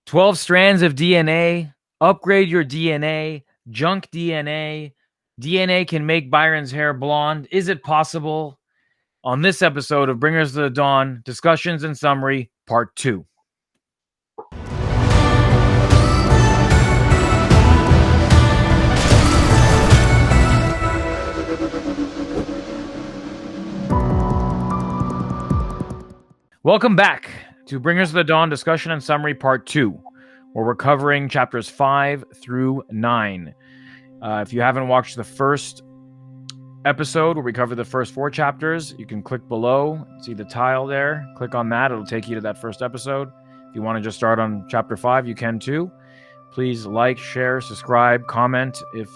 12 strands of DNA, upgrade your DNA, junk DNA. DNA can make Byron's hair blonde. Is it possible? On this episode of Bringers to the Dawn, Discussions and Summary, Part 2. Welcome back to Bringers of the Dawn Discussion and Summary Part 2, where we're covering chapters 5 through 9. If you haven't watched the first episode where we cover the first 4 chapters, you can click below, see the tile there, click on that, it'll take you to that first episode. If you want to just start on chapter 5, you can too. Please like, share, subscribe, comment if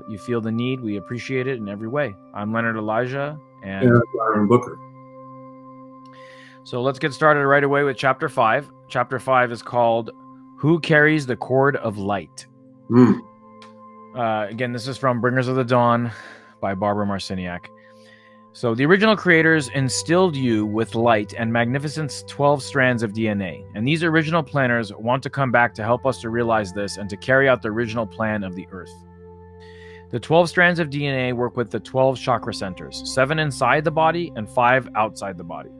you feel the need. We appreciate it in every way. I'm Leonard Elijah. And Byron Booker. So let's get started right away with Chapter 5. Chapter 5 is called Who Carries the Cord of Light? Again, this is from Bringers of the Dawn by Barbara Marciniak. So the original creators instilled you with light and magnificent 12 strands of DNA. And these original planners want to come back to help us to realize this and to carry out the original plan of the Earth. The 12 strands of DNA work with the 12 chakra centers, 7 inside the body and 5 outside the body.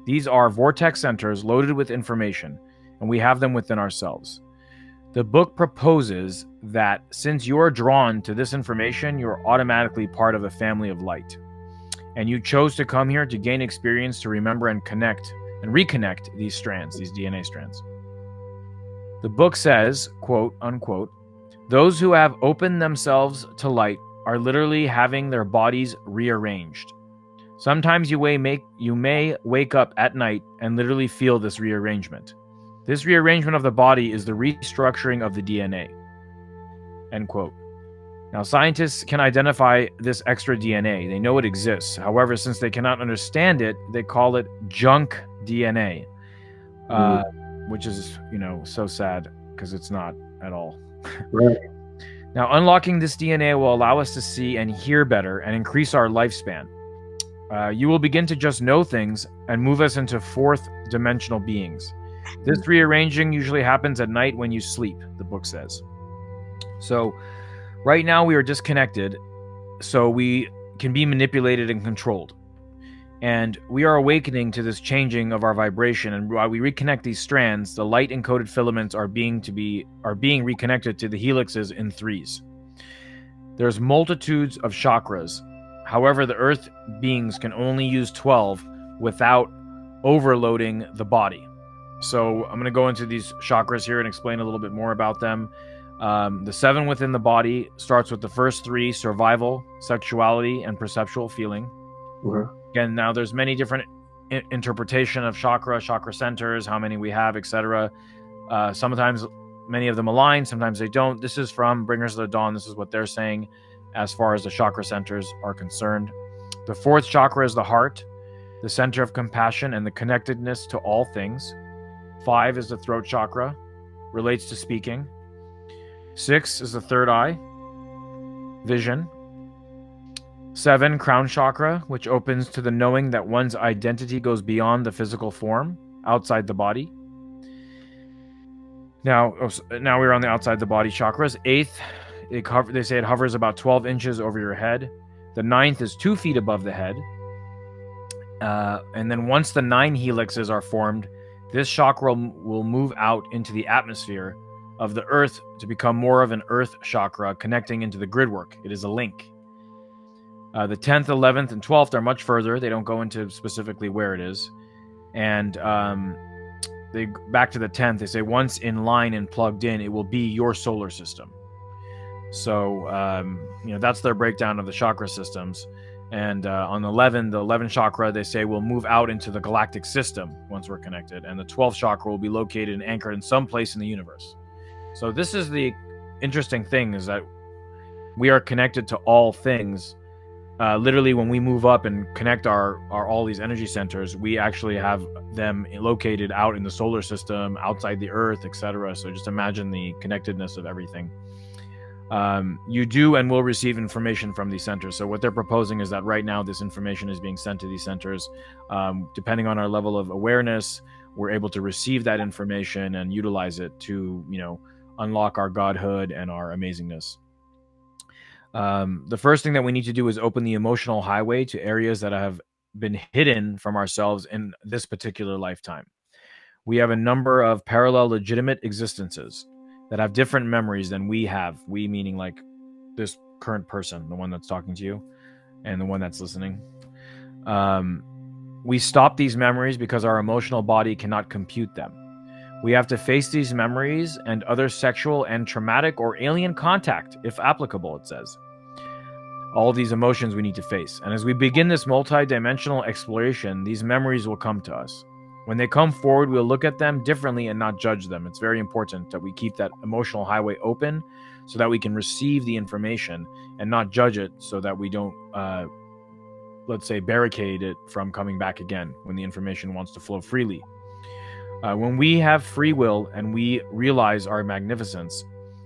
These are vortex centers loaded with information, and we have them within ourselves. The book proposes that since you're drawn to this information, you're automatically part of a family of light. And you chose to come here to gain experience, to remember and connect and reconnect these strands, these DNA strands. The book says, quote, unquote, those who have opened themselves to light are literally having their bodies rearranged. Sometimes you may wake up at night and literally feel this rearrangement. This rearrangement of the body is the restructuring of the DNA. End quote. Now, scientists can identify this extra DNA. They know it exists. However, since they cannot understand it, they call it junk DNA, which is, so sad because it's not at all. Right. Now, unlocking this DNA will allow us to see and hear better and increase our lifespan. You will begin to just know things and move us into fourth dimensional beings. This rearranging usually happens at night when you sleep, the book says. So right now we are disconnected, so we can be manipulated and controlled. And we are awakening to this changing of our vibration. And while we reconnect these strands, the light encoded filaments are being reconnected to the helixes in threes. There's multitudes of chakras. However, the earth beings can only use 12 without overloading the body. So I'm going to go into these chakras here and explain a little bit more about them. The 7 within the body starts with the first 3, survival, sexuality, and perceptual feeling. Okay. Again, now there's many different interpretation of chakra centers, how many we have, etc. Sometimes many of them align, sometimes they don't. This is from Bringers of the Dawn. This is what they're saying as far as the chakra centers are concerned. The 4th chakra is the heart, the center of compassion and the connectedness to all things. 5 is the throat chakra, relates to speaking. 6 is the third eye, vision. 7, crown chakra, which opens to the knowing that one's identity goes beyond the physical form, outside the body. Now we're on the outside the body chakras. 8th, they say it hovers about 12 inches over your head. The 9th is 2 feet above the head. And then once the 9 helixes are formed, this chakra will move out into the atmosphere of the earth to become more of an earth chakra connecting into the gridwork. It is a link. The 10th, 11th, and 12th are much further. They don't go into specifically where it is. And they back to the 10th, they say once in line and plugged in, it will be your solar system. So, that's their breakdown of the chakra systems. And on the 11th chakra, they say will move out into the galactic system once we're connected. And the 12th chakra will be located and anchored in some place in the universe. So this is the interesting thing, is that we are connected to all things. Literally, when we move up and connect our all these energy centers, we actually have them located out in the solar system, outside the earth, etc. So just imagine the connectedness of everything. You do and will receive information from these centers. So what they're proposing is that right now this information is being sent to these centers. Depending on our level of awareness, we're able to receive that information and utilize it to, unlock our godhood and our amazingness. The first thing that we need to do is open the emotional highway to areas that have been hidden from ourselves in this particular lifetime. We have a number of parallel legitimate existences that have different memories than we have. We meaning like this current person, the one that's talking to you, and the one that's listening. We stop these memories because our emotional body cannot compute them. We have to face these memories and other sexual and traumatic or alien contact, if applicable, it says. All of these emotions we need to face. And as we begin this multi-dimensional exploration, these memories will come to us. When they come forward, we'll look at them differently and not judge them. It's very important that we keep that emotional highway open so that we can receive the information and not judge it, so that we don't, let's say, barricade it from coming back again when the information wants to flow freely. When we have free will and we realize our magnificence,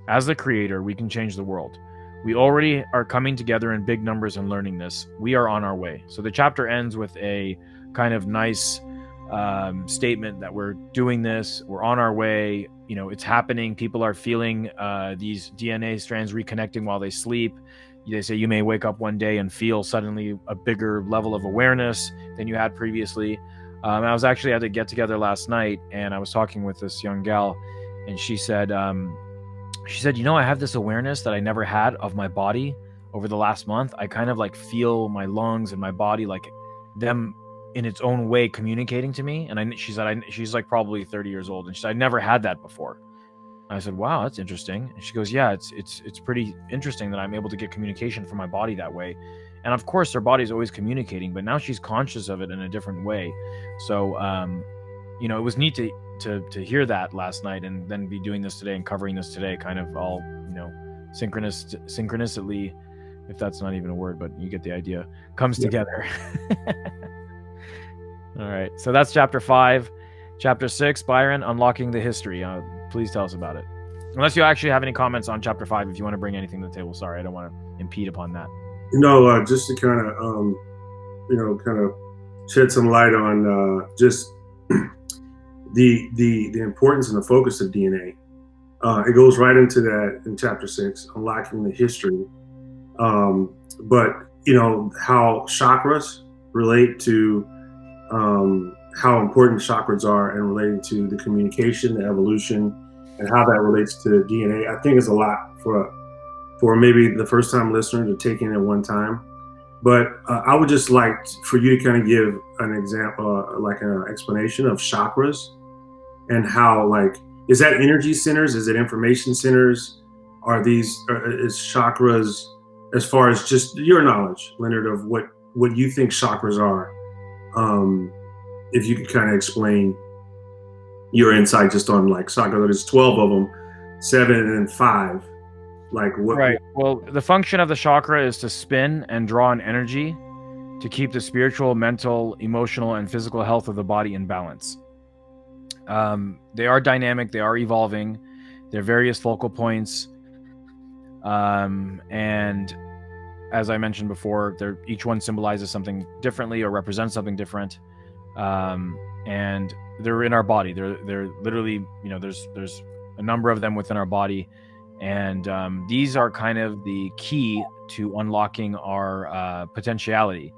as the creator, we can change the world. We already are coming together in big numbers and learning this. We are on our way. So the chapter ends with a kind of nice statement that we're doing this. We're on our way. It's happening. People are feeling these DNA strands reconnecting while they sleep. They say you may wake up one day and feel suddenly a bigger level of awareness than you had previously. I was actually at a get-together last night, and I was talking with this young gal, and she said, I have this awareness that I never had of my body over the last month. I kind of like feel my lungs and my body, like them in its own way communicating to me. And she said, she's like probably 30 years old, and she said, I never had that before. I said, wow, that's interesting. And she goes, yeah, it's pretty interesting that I'm able to get communication from my body that way. And of course, her body's always communicating, but now she's conscious of it in a different way. So, it was neat to hear that last night, and then be doing this today and covering this today, kind of all, synchronously, if that's not even a word, but you get the idea, comes together. All right. So that's chapter 5. Chapter 6, Byron, unlocking the history. Please tell us about it. Unless you actually have any comments on chapter 5, if you want to bring anything to the table. Sorry, I don't want to impede upon that. Just to kind of, shed some light on just the importance and the focus of DNA. It goes right into that in chapter 6, unlocking the history. But how chakras relate to how important chakras are and relating to the communication, the evolution, and how that relates to DNA. I think it's a lot for maybe the first time listener to take in at one time. But I would just like for you to kind of give an example, like an explanation of chakras, and how, is that energy centers? Is it information centers? Is chakras, as far as just your knowledge, Leonard, of what you think chakras are? If you could kind of explain your insight just on chakras. There's 12 of them, 7 and 5. Right. Well, the function of the chakra is to spin and draw an energy to keep the spiritual, mental, emotional, and physical health of the body in balance. They are dynamic. They are evolving. They're various focal points. And as I mentioned before, each one symbolizes something differently or represents something different. And they're in our body. They're literally, there's a number of them within our body. And these are kind of the key to unlocking our potentiality.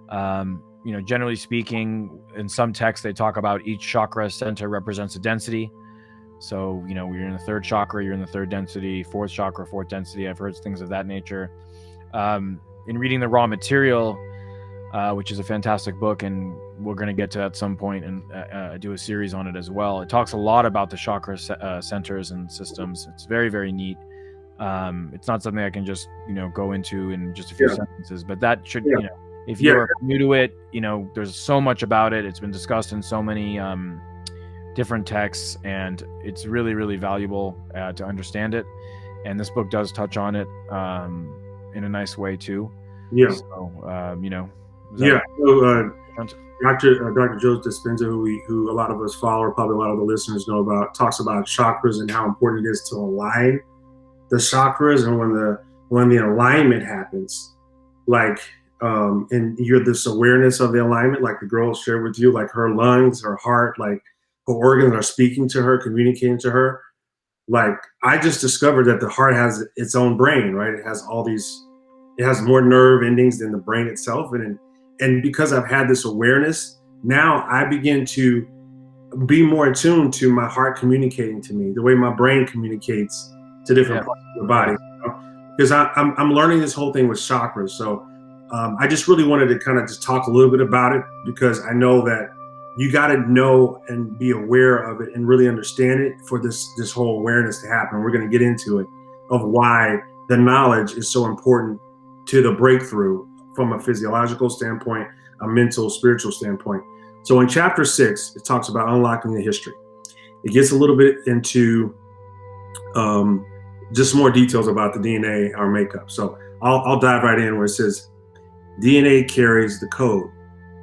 Generally speaking, in some texts, they talk about each chakra center represents a density. So, you're in the 3rd chakra, you're in the 3rd density, 4th chakra, 4th density. I've heard things of that nature. In reading The Raw Material, which is a fantastic book, and we're going to get to at some point and do a series on it as well. It talks a lot about the chakra centers and systems. It's very, very neat. It's not something I can just, go into in just a few sentences, but that should, if you're new to it, there's so much about it. It's been discussed in so many different texts, and it's really, really valuable to understand it. And this book does touch on it in a nice way too. Yeah. So, Dr. Joe Dispenza, who a lot of us follow, or probably a lot of the listeners know about, talks about chakras and how important it is to align the chakras. And when the alignment happens, and you're this awareness of the alignment, like the girl shared with you, like her lungs, her heart, organs are speaking to her, communicating to her. Like, I just discovered that the heart has its own brain, right? It has all these, it has more nerve endings than the brain itself. And because I've had this awareness, now I begin to be more attuned to my heart communicating to me, the way my brain communicates to different parts of the body. Because I'm learning this whole thing with chakras. So I just really wanted to kind of just talk a little bit about it, because I know that you got to know and be aware of it and really understand it for this whole awareness to happen. We're going to get into it, of why the knowledge is so important to the breakthrough from a physiological standpoint, a mental, spiritual standpoint. So in chapter 6, it talks about unlocking the history. It gets a little bit into just more details about the DNA, our makeup. So I'll dive right in where it says DNA carries the code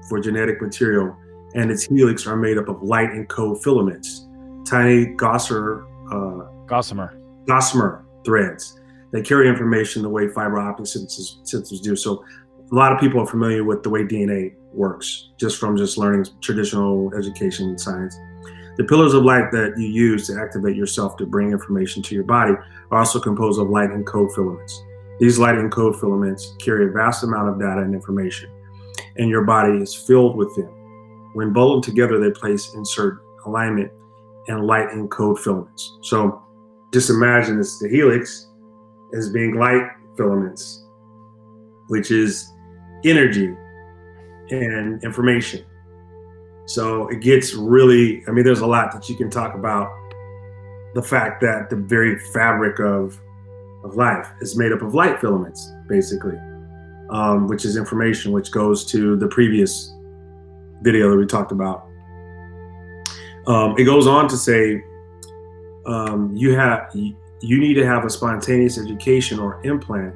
for genetic material, and its helix are made up of light and code filaments, tiny gossamer threads. They carry information the way fiber optic synthesis do. So a lot of people are familiar with the way DNA works, just from learning traditional education and science. The pillars of light that you use to activate yourself to bring information to your body are also composed of light and code filaments. These light and code filaments carry a vast amount of data and information, and your body is filled with them. When bundled together, they place insert alignment and light and code filaments. So just imagine this, the helix as being light filaments, which is energy and information. So it gets really, I mean, there's a lot that you can talk about. The fact that the very fabric of life is made up of light filaments, basically, which is information, which goes to the previous video that we talked about. It goes on to say, you need to have a spontaneous education or implant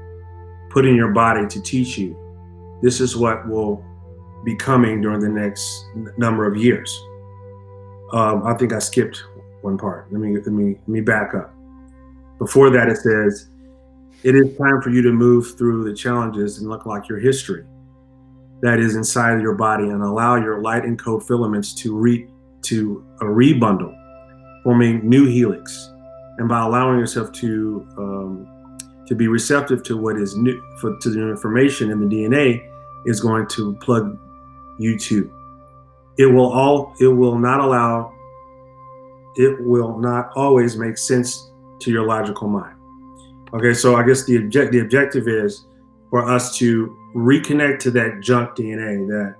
put in your body to teach you. This is what will be coming during the next number of years. I think I skipped one part. Let me back up. Before that, it says, it is time for you to move through the challenges and look like your history that is inside of your body, and allow your light and code filaments to rebundle, forming new helix. And by allowing yourself to be receptive to what is new, to the information in the DNA, is going to plug you to. It will not always make sense to your logical mind. Okay, so I guess the objective is for us to reconnect to that junk DNA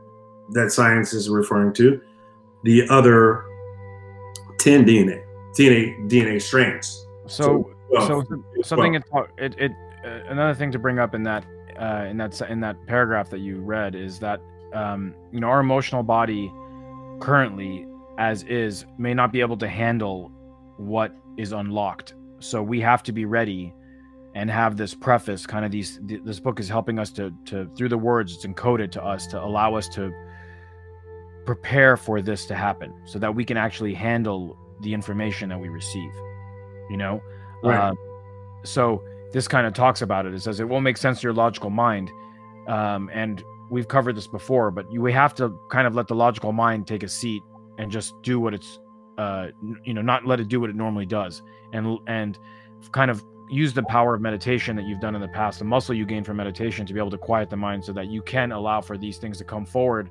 that science is referring to, the other 10 DNA strands. So something another thing to bring up in that paragraph that you read is that our emotional body currently, as is, may not be able to handle what is unlocked. So we have to be ready and have this preface, kind of this book is helping us to through the words, it's encoded to us to allow us to prepare for this to happen, so that we can actually handle the information that we receive, Right. So this kind of talks about it. It says it won't make sense to your logical mind, and we've covered this before, but we have to kind of let the logical mind take a seat and just do what it's not let it do what it normally does, and kind of use the power of meditation that you've done in the past, the muscle you gain from meditation, to be able to quiet the mind, so that you can allow for these things to come forward,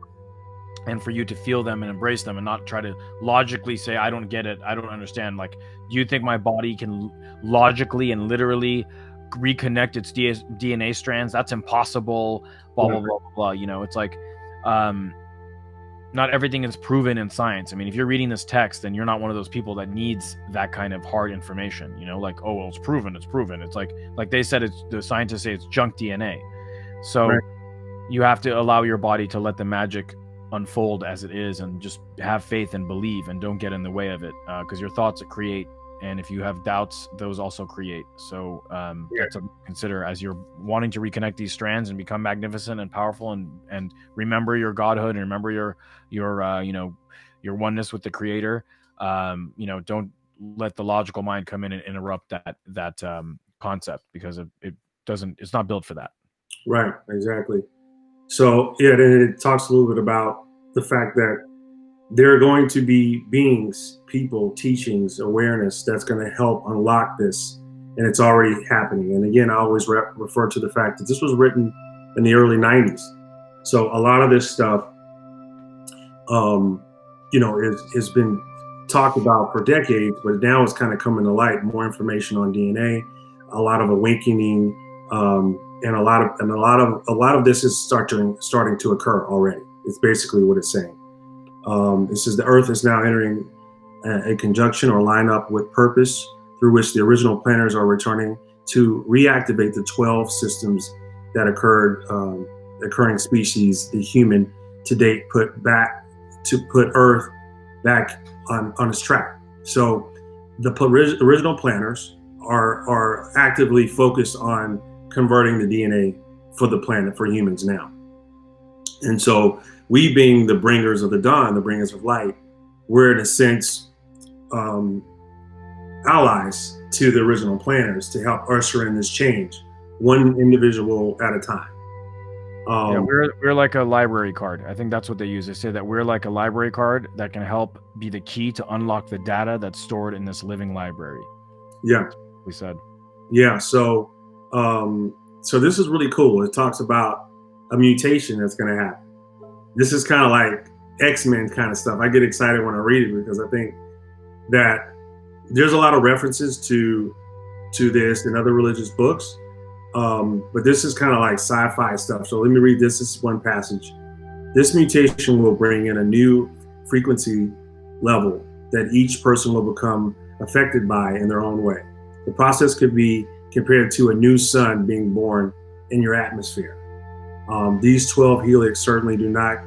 and for you to feel them and embrace them, and not try to logically say, I don't get it, I don't understand. Like, do you think my body can logically and literally reconnect its DNA strands? That's impossible, blah, blah, blah, blah, blah. It's like, not everything is proven in science. I mean, if you're reading this text, then you're not one of those people that needs that kind of hard information, like, oh, well, it's proven. It's like they said, the scientists say it's junk DNA. So right. You have to allow your body to let the magic unfold as it is, and just have faith and believe, and don't get in the way of it, because your thoughts create, and if you have doubts, those also create. So that's something to consider as you're wanting to reconnect these strands and become magnificent and powerful, and remember your godhood, and remember your oneness with the Creator. Don't let the logical mind come in and interrupt that concept, because it's not built for that. Right, exactly. So then it talks a little bit about the fact that there are going to be beings, people, teachings, awareness that's going to help unlock this, and it's already happening. And again, I always refer to the fact that this was written in the early 90s. So a lot of this stuff, has been talked about for decades, but now it's kind of coming to light. More information on DNA, a lot of awakening, and a lot of this is starting to occur already. It's basically what it's saying. It says the Earth is now entering a conjunction or line up with purpose through which the original planners are returning to reactivate the 12 systems that occurring species, the human to date, put Earth back on its track. So the original planners are actively focused on converting the DNA for the planet, for humans now. And so we, being the bringers of the dawn, the bringers of light, we're in a sense allies to the original planners to help usher in this change, one individual at a time. Yeah, we're like a library card. I think that's what they use. They say that we're like a library card that can help be the key to unlock the data that's stored in this living library. Yeah, we said. Yeah. So this is really cool. It talks about a mutation that's going to happen. This is kind of like X-Men kind of stuff. I get excited when I read it because I think that there's a lot of references to this in other religious books. But this is kind of like sci-fi stuff. So let me read this. This is one passage. This mutation will bring in a new frequency level that each person will become affected by in their own way. The process could be compared to a new sun being born in your atmosphere. These 12 helix certainly do not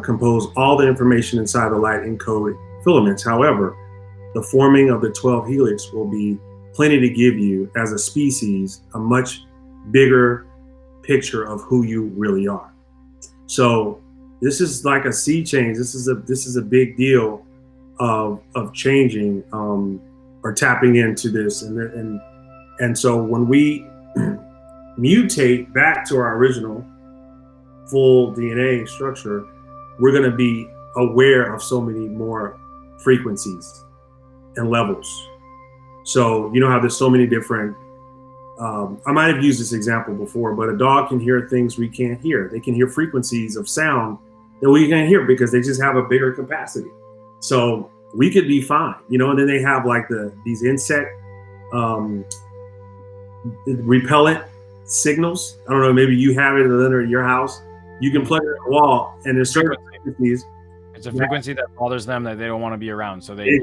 compose all the information inside the light encoded filaments. However, the forming of the 12 helix will be plenty to give you as a species a much bigger picture of who you really are. So this is like a sea change. This is a big deal of changing or tapping into this, and so when we mutate back to our original full DNA structure, we're going to be aware of so many more frequencies and levels. So you know how there's so many different, I might have used this example before, but a dog can hear things we can't hear. They can hear frequencies of sound that we can't hear because they just have a bigger capacity. So we could be fine, and then they have like these insect repellent signals. I don't know, maybe you have it under your house. You can plug it in the wall and there's certain frequencies. It's a frequency that bothers them that they don't want to be around. So they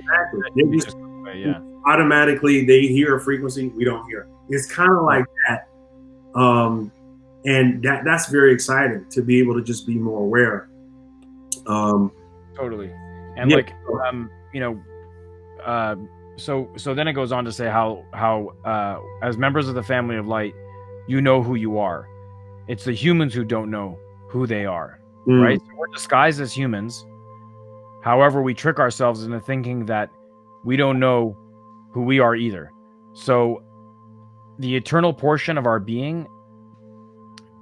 automatically they hear a frequency we don't hear. It's kind of like that. And that's very exciting to be able to just be more aware. Totally. And so then it goes on to say how as members of the family of light, you know who you are. It's the humans who don't know who they are, right? So we're disguised as humans. However, we trick ourselves into thinking that we don't know who we are either. So the eternal portion of our being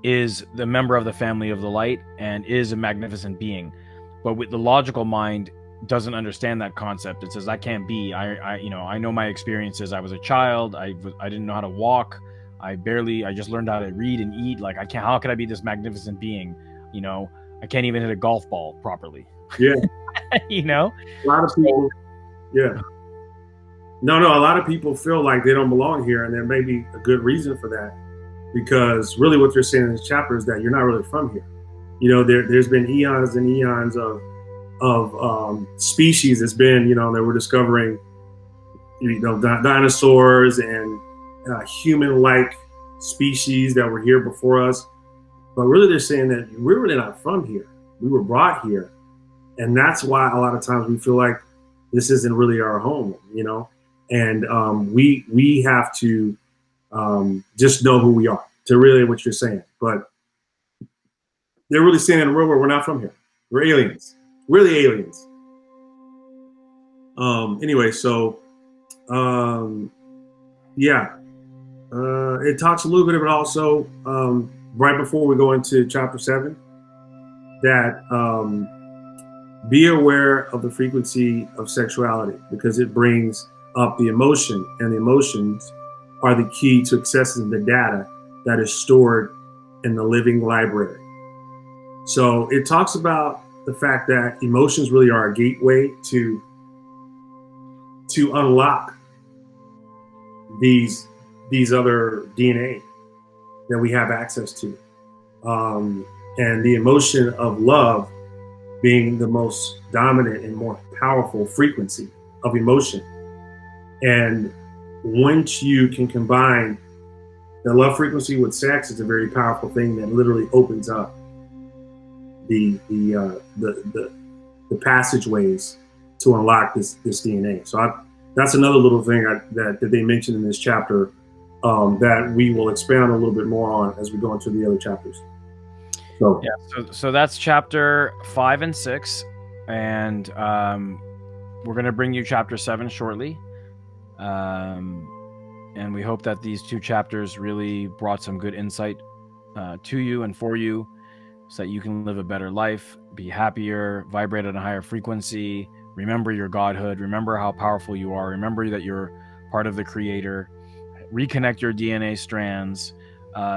is the member of the family of the light and is a magnificent being. But with the logical mind doesn't understand that concept. It says, I can't be. I know my experiences. I was a child. I didn't know how to walk. I just learned how to read and eat. Like, how could I be this magnificent being? I can't even hit a golf ball properly. Yeah. A lot of people, yeah. No, a lot of people feel like they don't belong here, and there may be a good reason for that, because really what they're saying in this chapter is that you're not really from here. There's been eons and eons of species that's been, that we're discovering, dinosaurs and human-like species that were here before us. But really they're saying that we're really not from here. We were brought here. And that's why a lot of times we feel like this isn't really our home, and we have to just know who we are, to really what you're saying. But they're really saying in the real world, we're not from here. We're aliens. We're the aliens. Anyway, so it talks a little bit about also right before we go into chapter 7 that Be aware of the frequency of sexuality because it brings up the emotion, and the emotions are the key to accessing the data that is stored in the living library. So it talks about the fact that emotions really are a gateway to unlock these other DNA that we have access to, and the emotion of love being the most dominant and more powerful frequency of emotion. And once you can combine the love frequency with sex, it's a very powerful thing that literally opens up the passageways to unlock this DNA. So that's another little thing that they mentioned in this chapter, that we will expand a little bit more on as we go into the other chapters. So yeah, so that's chapter 5 and 6, and we're going to bring you chapter 7 shortly. And we hope that these 2 chapters really brought some good insight to you and for you, so that you can live a better life, be happier, vibrate at a higher frequency, remember your godhood, remember how powerful you are, remember that you're part of the Creator, reconnect your DNA strands,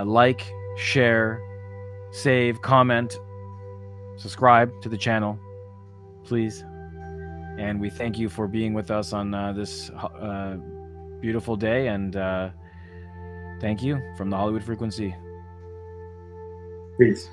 like, share, save, comment, subscribe to the channel, please. And we thank you for being with us on this beautiful day, and thank you from the Hollywood Frequency. Peace.